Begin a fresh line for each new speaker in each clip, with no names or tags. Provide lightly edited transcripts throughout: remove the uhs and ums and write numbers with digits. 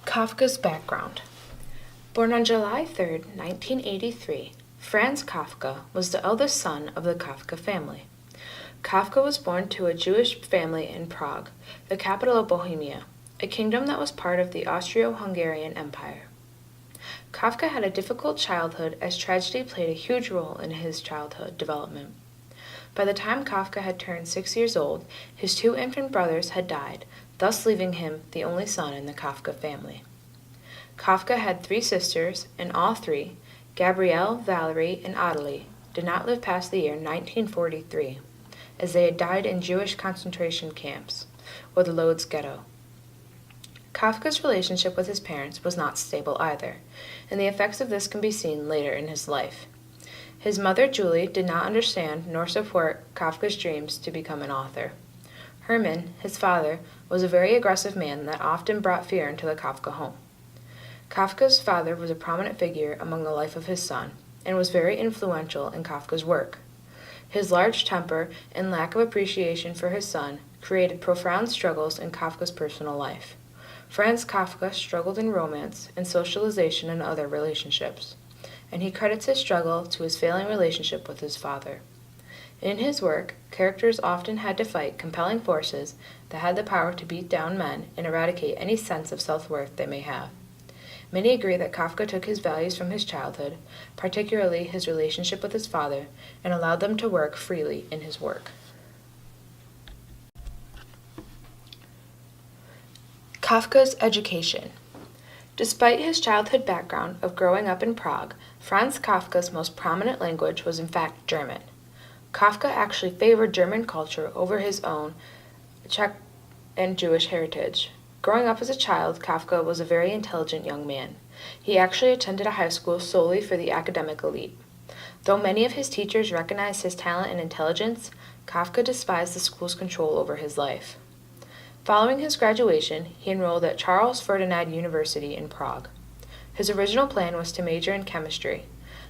Kafka's background. Born on July 3, 1983, Franz Kafka was the eldest son of the Kafka family. Kafka was born to a Jewish family in Prague, the capital of Bohemia, a kingdom that was part of the Austro-Hungarian Empire. Kafka had a difficult childhood as tragedy played a huge role in his childhood development. By the time Kafka had turned 6 years old, his two infant brothers had died, thus leaving him the only son in the Kafka family. Kafka had 3 sisters, and all 3, Gabrielle, Valerie, and Adelie, did not live past the year 1943, as they had died in Jewish concentration camps, or the Lodz ghetto. Kafka's relationship with his parents was not stable either, and the effects of this can be seen later in his life. His mother, Julie, did not understand nor support Kafka's dreams to become an author. Hermann, his father, was a very aggressive man that often brought fear into the Kafka home. Kafka's father was a prominent figure among the life of his son, and was very influential in Kafka's work. His large temper and lack of appreciation for his son created profound struggles in Kafka's personal life. Franz Kafka struggled in romance and socialization and other relationships, and he credits his struggle to his failing relationship with his father. In his work, characters often had to fight compelling forces that had the power to beat down men and eradicate any sense of self-worth they may have. Many agree that Kafka took his values from his childhood, particularly his relationship with his father, and allowed them to work freely in his work. Kafka's education. Despite his childhood background of growing up in Prague, Franz Kafka's most prominent language was in fact German. Kafka actually favored German culture over his own Czech and Jewish heritage. Growing up as a child, Kafka was a very intelligent young man. He actually attended a high school solely for the academic elite. Though many of his teachers recognized his talent and intelligence, Kafka despised the school's control over his life. Following his graduation, he enrolled at Charles Ferdinand University in Prague. His original plan was to major in chemistry.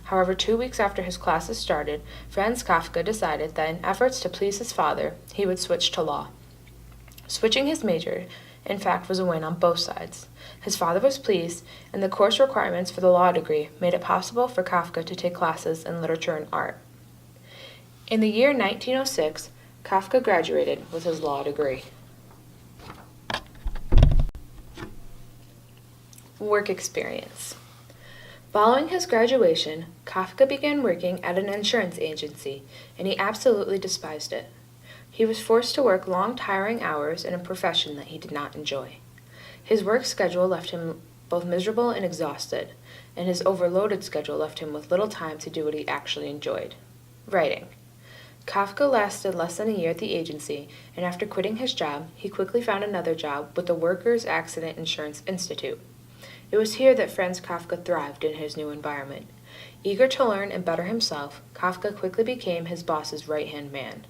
However, 2 weeks after his classes started, Franz Kafka decided that in efforts to please his father, he would switch to law. Switching his major, in fact, was a win on both sides. His father was pleased, and the course requirements for the law degree made it possible for Kafka to take classes in literature and art. In the year 1906, Kafka graduated with his law degree. Work experience. Following his graduation, Kafka began working at an insurance agency, and he absolutely despised it. He was forced to work long, tiring hours in a profession that he did not enjoy. His work schedule left him both miserable and exhausted, and his overloaded schedule left him with little time to do what he actually enjoyed: writing. Kafka lasted less than a year at the agency, and after quitting his job, he quickly found another job with the Workers' Accident Insurance Institute. It was here that Franz Kafka thrived in his new environment. Eager to learn and better himself, Kafka quickly became his boss's right-hand man.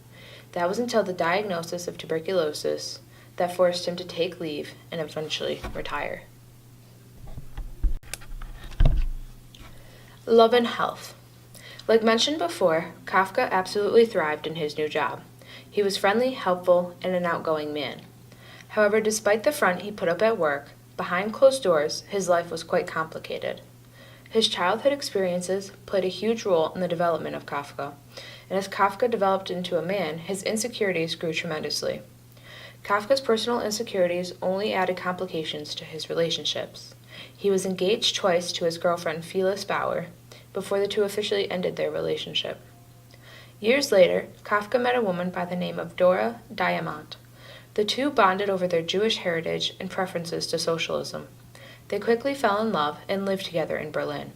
That was until the diagnosis of tuberculosis that forced him to take leave and eventually retire. Love and health. Like mentioned before, Kafka absolutely thrived in his new job. He was friendly, helpful, and an outgoing man. However, despite the front he put up at work, behind closed doors, his life was quite complicated. His childhood experiences played a huge role in the development of Kafka, and as Kafka developed into a man, his insecurities grew tremendously. Kafka's personal insecurities only added complications to his relationships. He was engaged twice to his girlfriend Phyllis Bauer before the two officially ended their relationship. Years later, Kafka met a woman by the name of Dora Diamant. The two bonded over their Jewish heritage and preferences to socialism. They quickly fell in love and lived together in Berlin.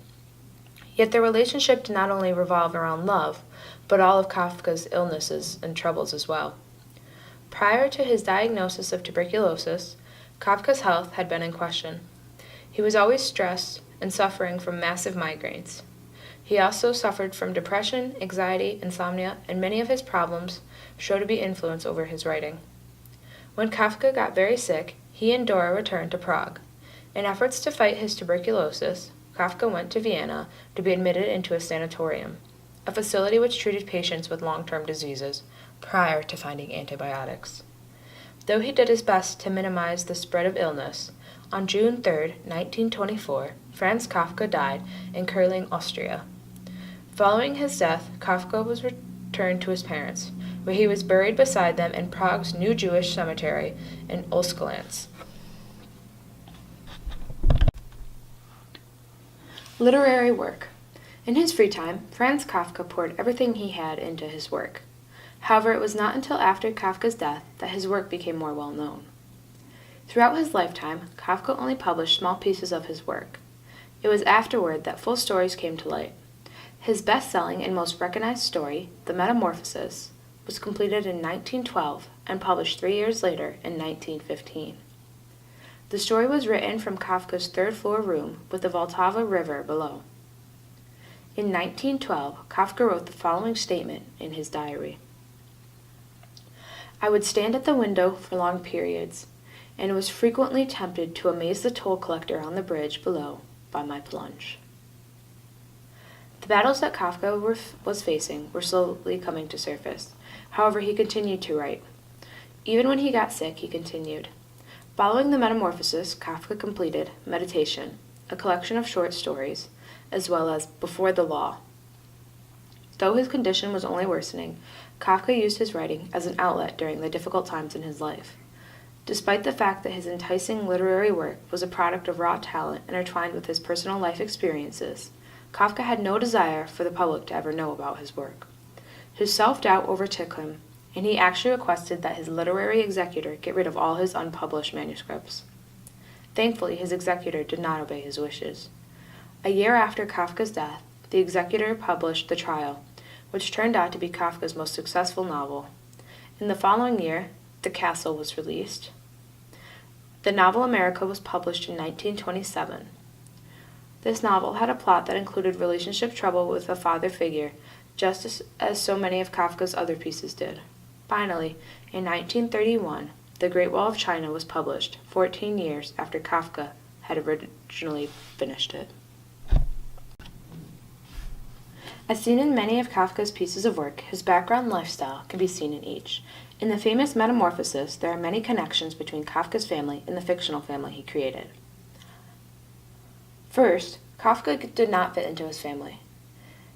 Yet their relationship did not only revolve around love, but all of Kafka's illnesses and troubles as well. Prior to his diagnosis of tuberculosis, Kafka's health had been in question. He was always stressed and suffering from massive migraines. He also suffered from depression, anxiety, insomnia, and many of his problems showed to be influence over his writing. When Kafka got very sick, he and Dora returned to Prague. In efforts to fight his tuberculosis, Kafka went to Vienna to be admitted into a sanatorium, a facility which treated patients with long-term diseases prior to finding antibiotics. Though he did his best to minimize the spread of illness, On June 3, 1924, Franz Kafka died in Kurling, Austria. Following his death, Kafka was returned to his parents, where he was buried beside them in Prague's new Jewish cemetery in Osklands. Literary work. In his free time, Franz Kafka poured everything he had into his work. However, it was not until after Kafka's death that his work became more well known. Throughout his lifetime, Kafka only published small pieces of his work. It was afterward that full stories came to light. His best-selling and most recognized story, The Metamorphosis, was completed in 1912 and published 3 years later in 1915. The story was written from Kafka's third-floor room with the Vltava River below. In 1912, Kafka wrote the following statement in his diary. I would stand at the window for long periods, and was frequently tempted to amaze the toll collector on the bridge below by my plunge. The battles that Kafka was facing were slowly coming to surface. However, he continued to write. Even when he got sick, he continued. Following The Metamorphosis, Kafka completed Meditation, a collection of short stories, as well as Before the Law. Though his condition was only worsening, Kafka used his writing as an outlet during the difficult times in his life. Despite the fact that his enticing literary work was a product of raw talent intertwined with his personal life experiences, Kafka had no desire for the public to ever know about his work. His self-doubt overtook him, and he actually requested that his literary executor get rid of all his unpublished manuscripts. Thankfully, his executor did not obey his wishes. A year after Kafka's death, the executor published The Trial, which turned out to be Kafka's most successful novel. In the following year, The Castle was released. The novel America was published in 1927. This novel had a plot that included relationship trouble with a father figure, just as so many of Kafka's other pieces did. Finally, in 1931, The Great Wall of China was published, 14 years after Kafka had originally finished it. As seen in many of Kafka's pieces of work, his background and lifestyle can be seen in each. In the famous Metamorphosis, there are many connections between Kafka's family and the fictional family he created. First, Kafka did not fit into his family.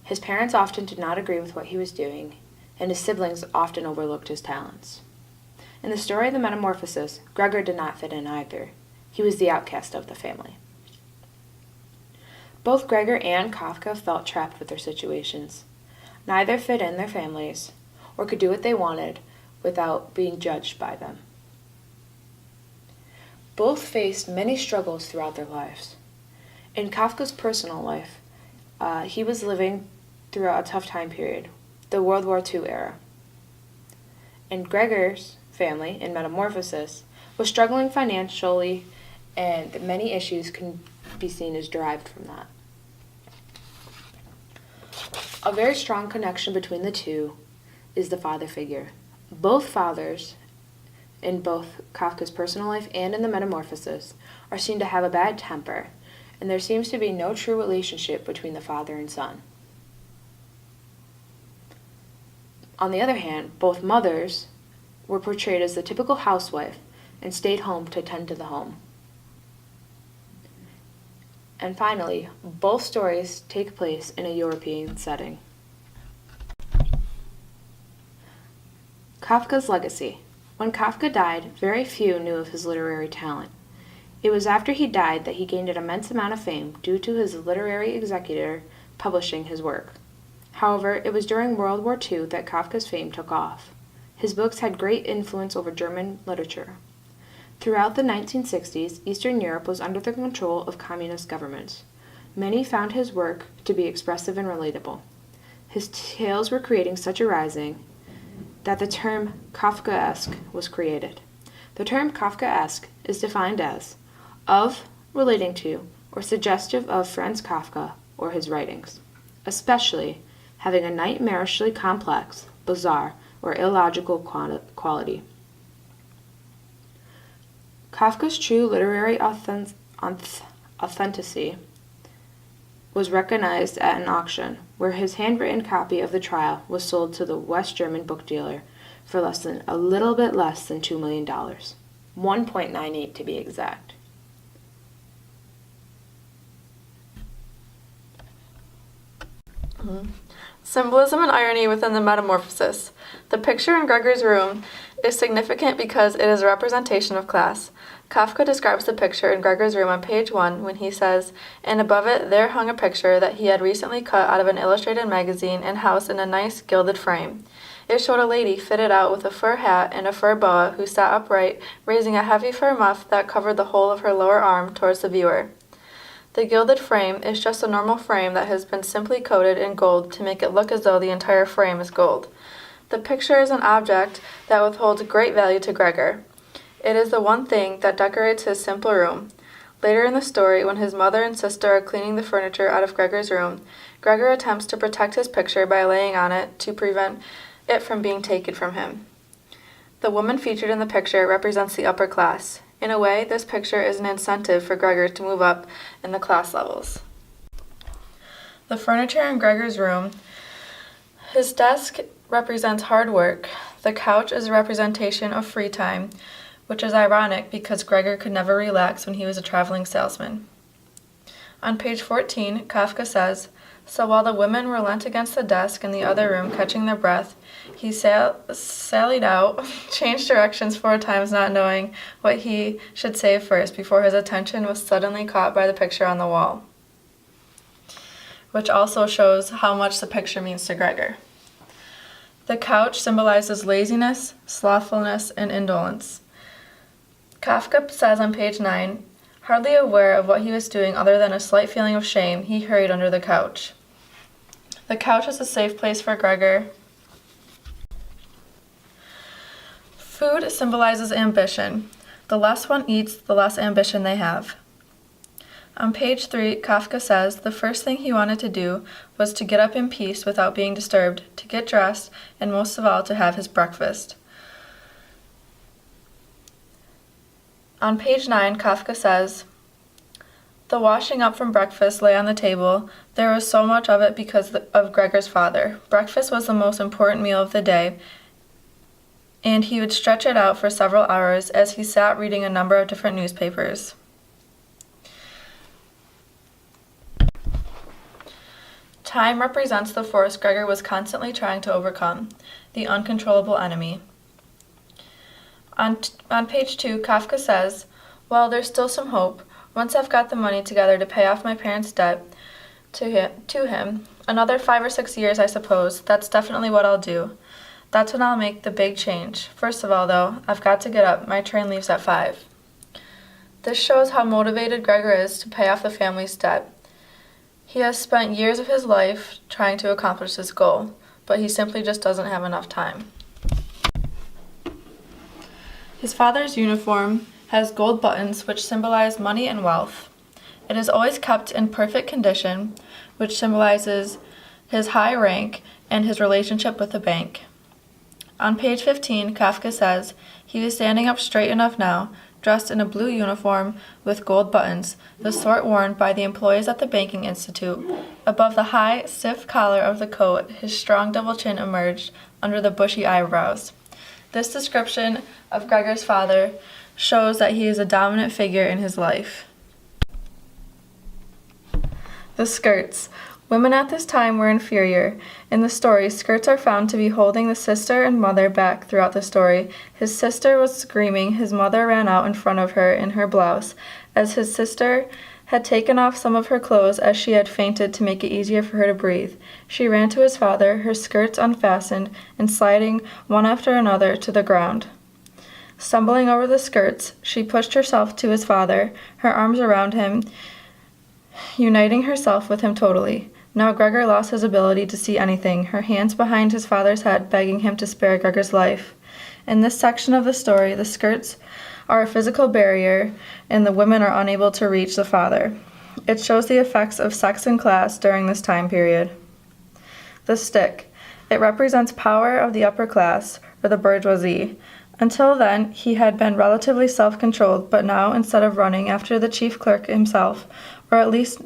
His parents often did not agree with what he was doing, and his siblings often overlooked his talents. In the story of the Metamorphosis, Gregor did not fit in either. He was the outcast of the family. Both Gregor and Kafka felt trapped with their situations. Neither fit in their families, or could do what they wanted without being judged by them. Both faced many struggles throughout their lives. In Kafka's personal life, he was living through a tough time period, the World War II era. And Gregor's family, in Metamorphosis, was struggling financially, and many issues can be seen as derived from that. A very strong connection between the two is the father figure. Both fathers, in both Kafka's personal life and in the Metamorphosis, are seen to have a bad temper, and there seems to be no true relationship between the father and son. On the other hand, both mothers were portrayed as the typical housewife and stayed home to tend to the home. And finally, both stories take place in a European setting. Kafka's legacy. When Kafka died, very few knew of his literary talent. It was after he died that he gained an immense amount of fame due to his literary executor publishing his work. However, it was during World War II that Kafka's fame took off. His books had great influence over German literature. Throughout the 1960s, Eastern Europe was under the control of communist governments. Many found his work to be expressive and relatable. His tales were creating such a rising that the term Kafkaesque was created. The term Kafkaesque is defined as of, relating to, or suggestive of Franz Kafka or his writings, especially having a nightmarishly complex, bizarre, or illogical quality. Kafka's true literary authenticity was recognized at an auction, where his handwritten copy of The Trial was sold to the West German book dealer for a little bit less than $2 million, 1.98 to be exact.
Symbolism and irony within the metamorphosis. The picture in Gregor's room is significant because it is a representation of class. Kafka describes the picture in Gregor's room on page 1 when he says, and above it there hung a picture that he had recently cut out of an illustrated magazine and housed in a nice gilded frame. It showed a lady fitted out with a fur hat and a fur boa who sat upright, raising a heavy fur muff that covered the whole of her lower arm towards the viewer. The gilded frame is just a normal frame that has been simply coated in gold to make it look as though the entire frame is gold. The picture is an object that withholds great value to Gregor. It is the one thing that decorates his simple room. Later in the story, when his mother and sister are cleaning the furniture out of Gregor's room, Gregor attempts to protect his picture by laying on it to prevent it from being taken from him. The woman featured in the picture represents the upper class. In a way, this picture is an incentive for Gregor to move up in the class levels. The furniture in Gregor's room. His desk represents hard work. The couch is a representation of free time, which is ironic because Gregor could never relax when he was a traveling salesman. On page 14, Kafka says, so while the women were leant against the desk in the other room catching their breath, he sallied out, changed directions 4 times not knowing what he should say first before his attention was suddenly caught by the picture on the wall, which also shows how much the picture means to Gregor. The couch symbolizes laziness, slothfulness, and indolence. Kafka says on page 9, hardly aware of what he was doing other than a slight feeling of shame, he hurried under the couch. The couch is a safe place for Gregor. Food symbolizes ambition. The less one eats, the less ambition they have. On page 3, Kafka says the first thing he wanted to do was to get up in peace without being disturbed, to get dressed, and most of all to have his breakfast. On page 9, Kafka says, the washing up from breakfast lay on the table. There was so much of it because of Gregor's father. Breakfast was the most important meal of the day, and he would stretch it out for several hours as he sat reading a number of different newspapers. Time represents the force Gregor was constantly trying to overcome, the uncontrollable enemy. On page 2, Kafka says, well, there's still some hope. Once I've got the money together to pay off my parents' debt to him, another 5 or 6 years, I suppose, that's definitely what I'll do. That's when I'll make the big change. First of all, though, I've got to get up. My train leaves at 5. This shows how motivated Gregor is to pay off the family's debt. He has spent years of his life trying to accomplish this goal, but he simply just doesn't have enough time. His father's uniform has gold buttons which symbolize money and wealth. It is always kept in perfect condition, which symbolizes his high rank and his relationship with the bank. On page 15, Kafka says, he was standing up straight enough now, dressed in a blue uniform with gold buttons, the sort worn by the employees at the banking institute. Above the high, stiff collar of the coat, his strong double chin emerged under the bushy eyebrows. This description of Gregor's father shows that he is a dominant figure in his life. The skirts. Women at this time were inferior. In the story, skirts are found to be holding the sister and mother back throughout the story. His sister was screaming. His mother ran out in front of her in her blouse, as his sister had taken off some of her clothes as she had fainted to make it easier for her to breathe. She ran to his father, her skirts unfastened and sliding one after another to the ground. Stumbling over the skirts, she pushed herself to his father, her arms around him, uniting herself with him totally. Now Gregor lost his ability to see anything, her hands behind his father's head begging him to spare Gregor's life. In this section of the story, the skirts are a physical barrier, and the women are unable to reach the father. It shows the effects of sex and class during this time period. The stick. It represents power of the upper class, or the bourgeoisie. Until then, he had been relatively self-controlled, but now, instead of running after the chief clerk himself, or at least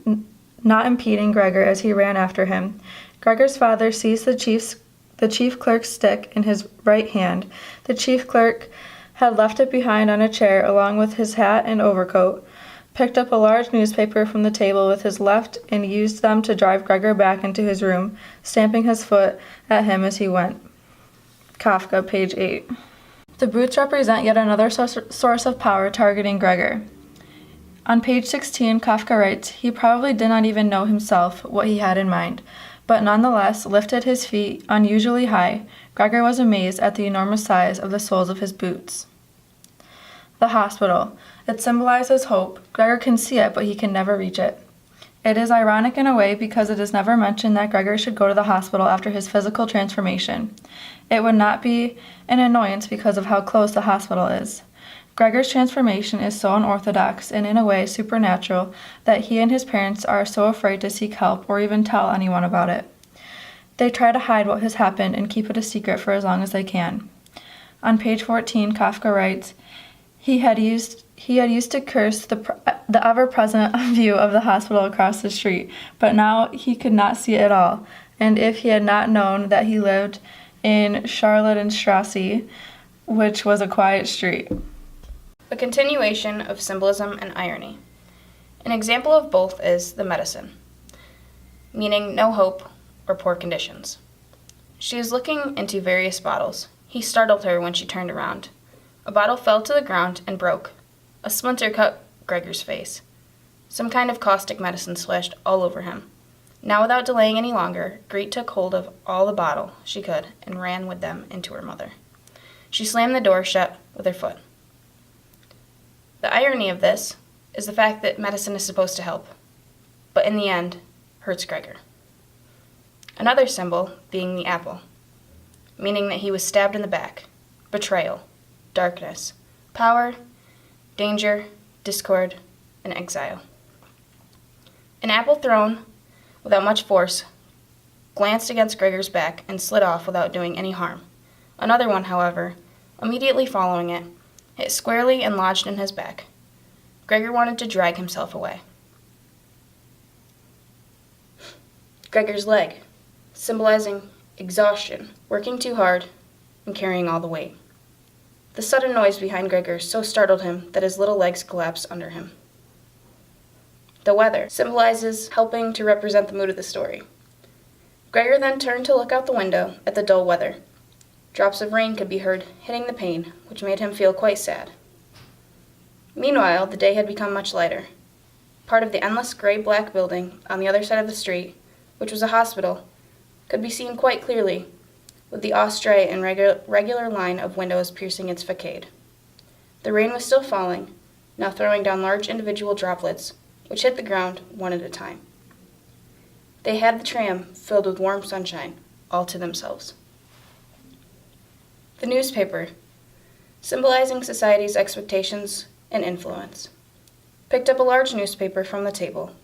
not impeding Gregor as he ran after him, Gregor's father seized the chief clerk's stick in his right hand. The chief clerk had left it behind on a chair along with his hat and overcoat. picked up a large newspaper from the table with his left and used them to drive Gregor back into his room, stamping his foot at him as he went. Kafka, page 8. The boots represent yet another source of power targeting Gregor. On page 16, Kafka writes, he probably did not even know himself what he had in mind, but nonetheless lifted his feet unusually high. Gregor was amazed at the enormous size of the soles of his boots. The hospital. It symbolizes hope. Gregor can see it, but he can never reach it. It is ironic in a way because it is never mentioned that Gregor should go to the hospital after his physical transformation. It would not be an annoyance because of how close the hospital is. Gregor's transformation is so unorthodox and in a way supernatural that he and his parents are so afraid to seek help or even tell anyone about it. They try to hide what has happened and keep it a secret for as long as they can. On page 14, Kafka writes, He had used to curse the ever-present view of the hospital across the street, but now he could not see it at all, and if he had not known that he lived in Charlottenstrasse, which was a quiet street.
A continuation of symbolism and irony. An example of both is the medicine, meaning no hope or poor conditions. She is looking into various bottles. He startled her when she turned around. A bottle fell to the ground and broke. A splinter cut Gregor's face. Some kind of caustic medicine splashed all over him. Now, without delaying any longer, Greet took hold of all the bottle she could and ran with them into her mother. She slammed the door shut with her foot. The irony of this is the fact that medicine is supposed to help, but in the end, hurts Gregor. Another symbol being the apple, meaning that he was stabbed in the back. Betrayal, darkness, power, danger, discord, and exile. An apple thrown without much force glanced against Gregor's back and slid off without doing any harm. Another one, however, immediately following it, hit squarely and lodged in his back. Gregor wanted to drag himself away. Gregor's leg, symbolizing exhaustion, working too hard, and carrying all the weight. The sudden noise behind Gregor so startled him that his little legs collapsed under him. The weather symbolizes helping to represent the mood of the story. Gregor then turned to look out the window at the dull weather. Drops of rain could be heard hitting the pane, which made him feel quite sad. Meanwhile, the day had become much lighter. Part of the endless gray-black building on the other side of the street, which was a hospital, could be seen quite clearly, with the straight and regular line of windows piercing its facade. The rain was still falling, now throwing down large individual droplets, which hit the ground one at a time. They had the tram filled with warm sunshine, all to themselves. The newspaper, symbolizing society's expectations and influence, picked up a large newspaper from the table,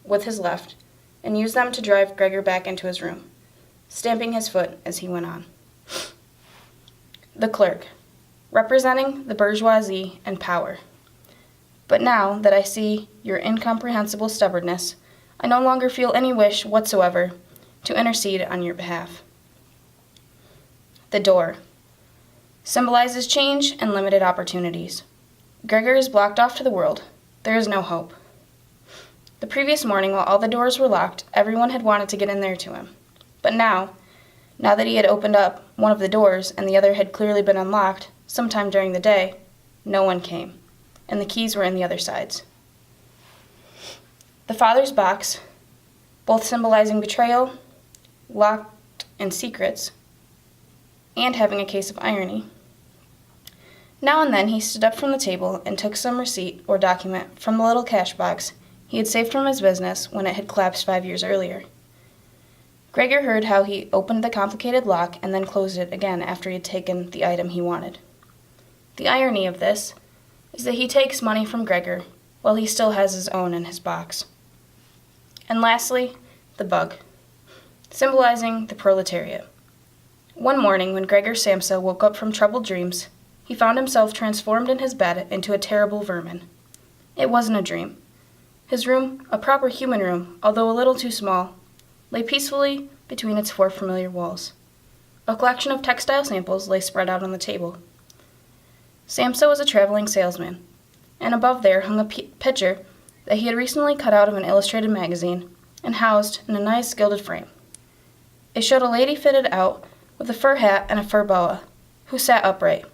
with his left, and used them to drive Gregor back into his room, stamping his foot as he went on. The clerk, representing the bourgeoisie and power. But now that I see your incomprehensible stubbornness, I no longer feel any wish whatsoever to intercede on your behalf. The door symbolizes change and limited opportunities. Gregor is blocked off to the world. There is no hope. The previous morning, while all the doors were locked, everyone had wanted to get in there to him. But now that he had opened up one of the doors and the other had clearly been unlocked sometime during the day, no one came, and the keys were in the other sides. The father's box, both symbolizing betrayal, locked and secrets, and having a case of irony. Now and then he stood up from the table and took some receipt or document from the little cash box he had saved from his business when it had collapsed 5 years earlier. Gregor heard how he opened the complicated lock and then closed it again after he had taken the item he wanted. The irony of this is that he takes money from Gregor while he still has his own in his box. And lastly, the bug, symbolizing the proletariat. One morning when Gregor Samsa woke up from troubled dreams, he found himself transformed in his bed into a terrible vermin. It wasn't a dream. His room, a proper human room, although a little too small, lay peacefully between its 4 familiar walls. A collection of textile samples lay spread out on the table. Samsa was a traveling salesman, and above there hung a picture
that he had recently cut out of an illustrated magazine and housed in a nice gilded frame. It showed a lady fitted out with a fur hat and a fur boa, who sat upright,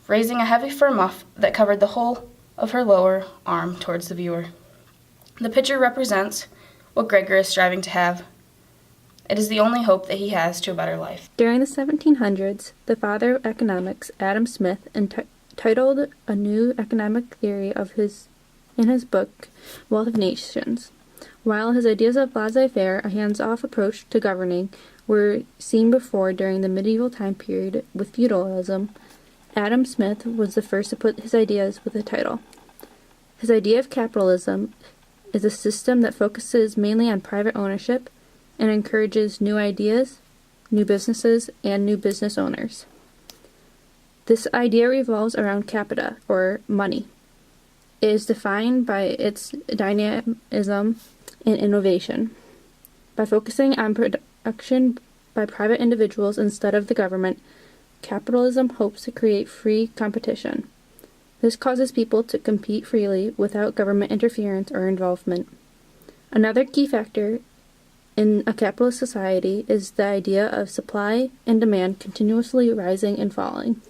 raising a heavy fur muff that covered the whole of her lower arm towards the viewer. The picture represents what Gregor is striving to have. It is the only hope that he has to a better life.
During the 1700s, the father of economics, Adam Smith, entitled a new economic theory in his book, Wealth of Nations. While his ideas of laissez-faire, a hands-off approach to governing, were seen before during the medieval time period with feudalism, Adam Smith was the first to put his ideas with a title. His idea of capitalism is a system that focuses mainly on private ownership and encourages new ideas, new businesses, and new business owners. This idea revolves around capita, or money. It is defined by its dynamism and innovation. By focusing on production by private individuals instead of the government, capitalism hopes to create free competition. This causes people to compete freely without government interference or involvement. Another key factor in a capitalist society is the idea of supply and demand continuously rising and falling.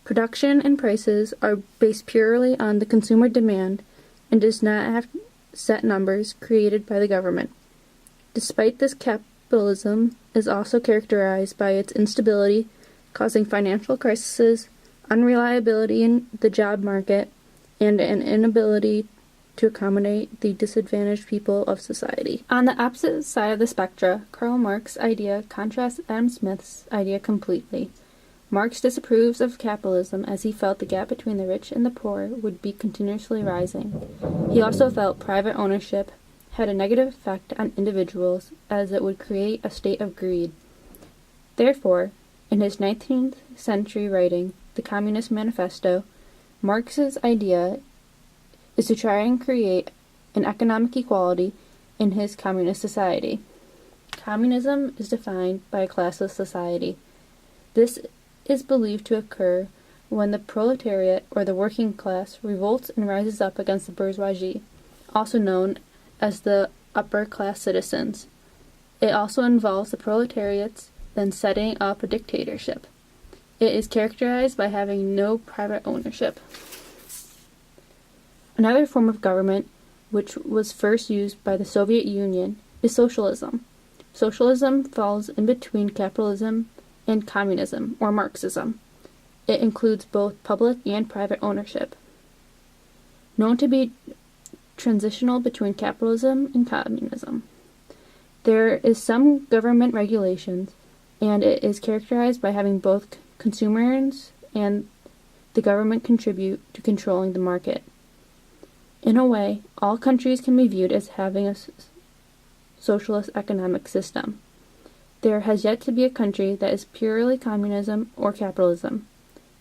Production and prices are based purely on the consumer demand and does not have set numbers created by the government. Despite this, capitalism is also characterized by its instability, causing financial crises, unreliability in the job market, and an inability to accommodate the disadvantaged people of society. On the opposite side of the spectrum, Karl Marx's idea contrasts Adam Smith's idea completely. Marx disapproves of capitalism as he felt the gap between the rich and the poor would be continuously rising. He also felt private ownership had a negative effect on individuals as it would create a state of greed. Therefore, in his 19th century writing, The Communist Manifesto, Marx's idea is to try and create an economic equality in his communist society. Communism is defined by a classless society. This is believed to occur when the proletariat, or the working class, revolts and rises up against the bourgeoisie, also known as the upper class citizens. It also involves the proletariats then setting up a dictatorship. It is characterized by having no private ownership. Another form of government, which was first used by the Soviet Union, is socialism. Socialism falls in between capitalism and communism, or Marxism. It includes both public and private ownership. Known to be transitional between capitalism and communism. There is some government regulations, and it is characterized by having both consumers and the government contribute to controlling the market. In a way, all countries can be viewed as having a socialist economic system. There has yet to be a country that is purely communism or capitalism.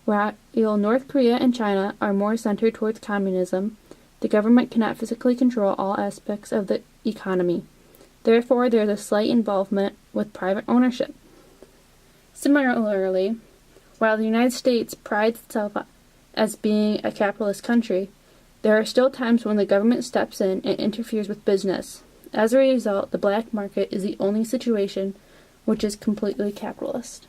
While North Korea and China are more centered towards communism, the government cannot physically control all aspects of the economy. Therefore, there is a slight involvement with private ownership. Similarly, while the United States prides itself as being a capitalist country, there are still times when the government steps in and interferes with business. As a result, the black market is the only situation which is completely capitalist.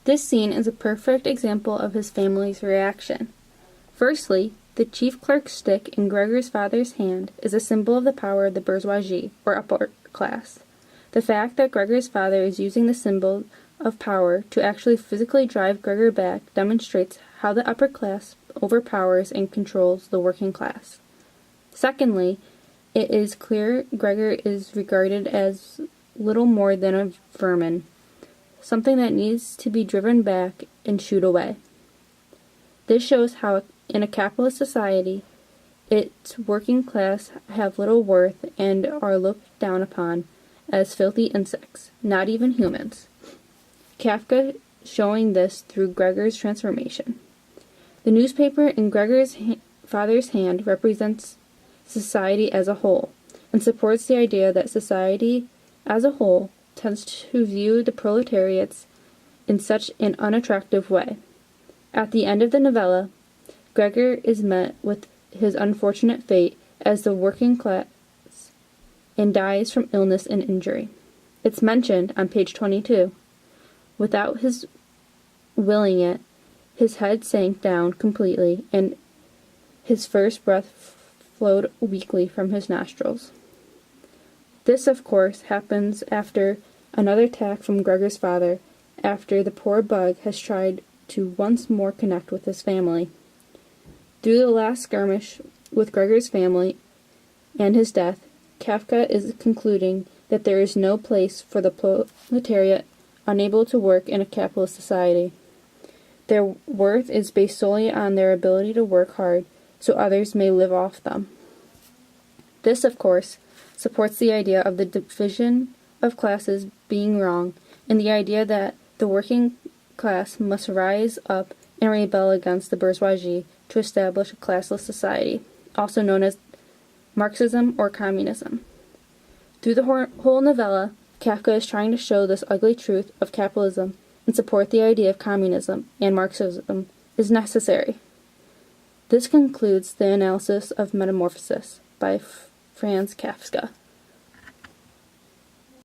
This scene is a perfect example of his family's reaction. Firstly, the chief clerk's stick in Gregor's father's hand is a symbol of the power of the bourgeoisie, or upper class. The fact that Gregor's father is using the symbol of power to actually physically drive Gregor back demonstrates how the upper class overpowers and controls the working class. Secondly, it is clear Gregor is regarded as little more than a vermin, something that needs to be driven back and shooed away. This shows how, in a capitalist society, its working class have little worth and are looked down upon as filthy insects, not even humans. Kafka showing this through Gregor's transformation. The newspaper in Gregor's father's hand represents society as a whole, and supports the idea that society as a whole tends to view the proletariats in such an unattractive way. At the end of the novella, Gregor is met with
his unfortunate fate as the working class and dies from illness and injury. It's mentioned on page 22. Without his willing it, his head sank down completely, and his first breath flowed weakly from his nostrils. This, of course, happens after another attack from Gregor's father, after the poor bug has tried to once more connect with his family. Through the last skirmish with Gregor's family and his death, Kafka is concluding that there is no place for the proletariat unable to work in a capitalist society. Their worth is based solely on their ability to work hard so others may live off them. This, of course, supports the idea of the division of classes being wrong, and the idea that the working class must rise up and rebel against the bourgeoisie to establish a classless society, also known as Marxism or communism. Through the whole novella, Kafka is trying to show this ugly truth of capitalism and support the idea of communism and Marxism is necessary. This concludes the analysis of Metamorphosis by Franz Kafka.